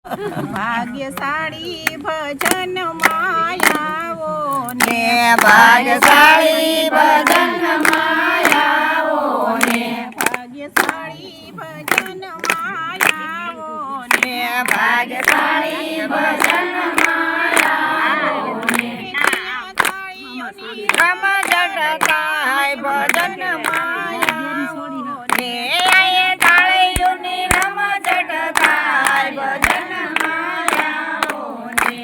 ભાગ્યશાળી ભજન માયાવો ને ભાગ્યશાળી ભજન માયાવો ને ભાગ્યશાળી ભજન માયાવો ને ભાગ્યશાળી ભજન માયાવો ને રમ જટકાય ભજન માયાવો ને આયે તાળીઓની રમ જટકાય ભજન માયાવો ને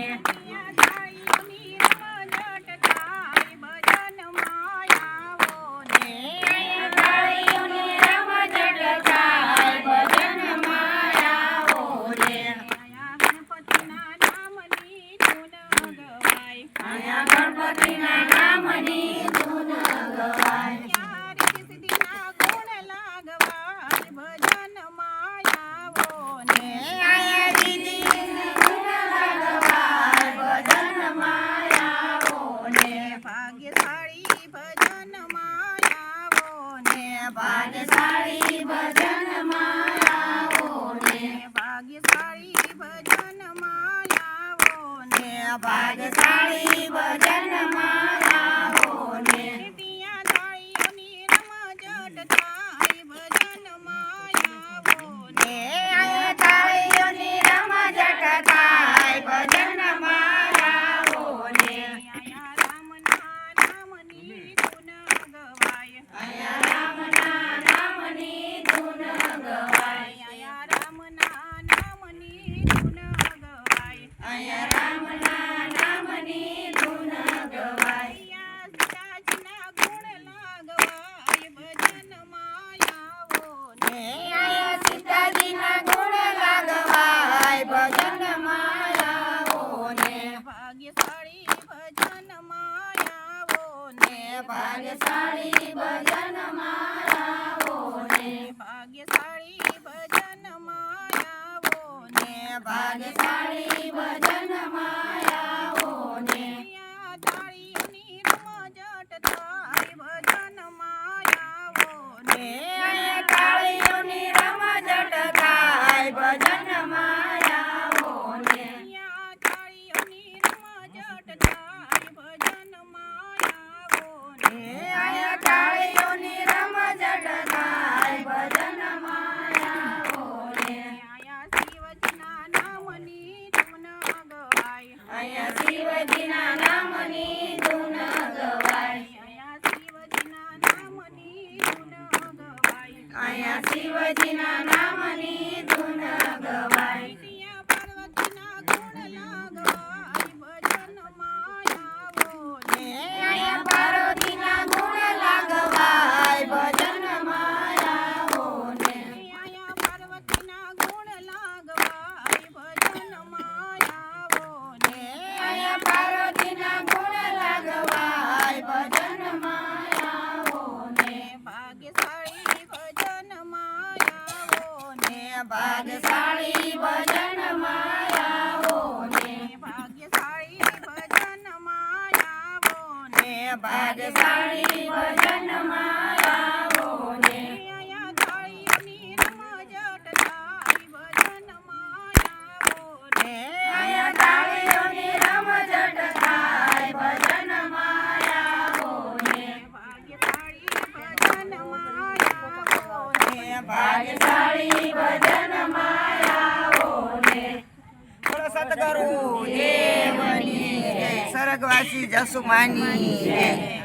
ગણપતિના નામની ધૂન ગવાય ભજન માયાવો ને આયા દીદી ધૂન લગવાય ભજન માયાવો ને ભાગ્યશાળી ભજન માયાવો ને ભાગ્યશાળી ભજન માયાવો ને ભાગ્યશાળી ભજન માયાવો ને ભાગ્યશાળી ભજન માયાવો ને ત્યાં થાળીઓની રમઝટ થાય ભજન માયાવો ને આયા તાળીઓની રમઝટ થાય ભજન માયાવો ને આયા રામના નામની ધૂન ગવાય આયા રામના નામની ધૂન ગવાય આયા રામના નામની ધૂન ગવાય આયા રામના નામની ધૂન ગવાય સીતાજીના ગુણ લાગવાય ભજન માયાવો ને આયા સીતાજીના ગુણ લાગવાય ભજન માયાવો ને ભાગ્યશાળી ભજન માયાવો ને ભાગ્યશાળી ભજન માયાવો ને ભાગ્યશાળી ભજન માયાવો ને ભાગ્યશાળી ભજન માયાવો ને ત્યાં થાળીઓની રમઝટ થાય ભજન માયાવો ને આયા તાળીઓની રમઝટ થાય ભજન માયાવો ને ત્યાં થાળીઓની રમઝટ થાય ભજન માયાવો ને આયા તાળીઓની રમઝટ થાય ભજન માયાવો ને આયા શિવજીના નામની ધૂન ગવાય આયા શિવજીના નામની ધૂન ગવાય આયા શિવજીના નામની ધૂન ગવાય આયા શિવજીના નામની ધૂન ગવાય ત્યાં પાર્વતીના ગુણ લાગવાય ભજન માયાવો ને આયા પાર્વતીના ગુણ લાગવાય ભજન માયાવો ને આયા પાર્વતીના ગુણ લાગવાય ભજન માયાવો ને આયા પાર્વતીના ગુણ લાગવાય ભજન માયાવો ને ભાગ્યશાળી ભજન માયાવો ને ભાગ્યશાળી ભજન માયાવો ને ભાગ્યશાળી ભજન માયાવો ને ભાગ્યશાળી ભજન માયાવો ને આયા થાળીઓની રમઝટ થાય ભજન માયાવો ને આયા તાળીઓની રમઝટ થાય ભજન માયાવો ને ભાગ્યશાળી ભજન માયાવો ને ભાગ્યશાળી ભજન માયાવો ને બોલો સતગુરુ દેવની જય, સ્વર્ગવાસી જસુમાની જય.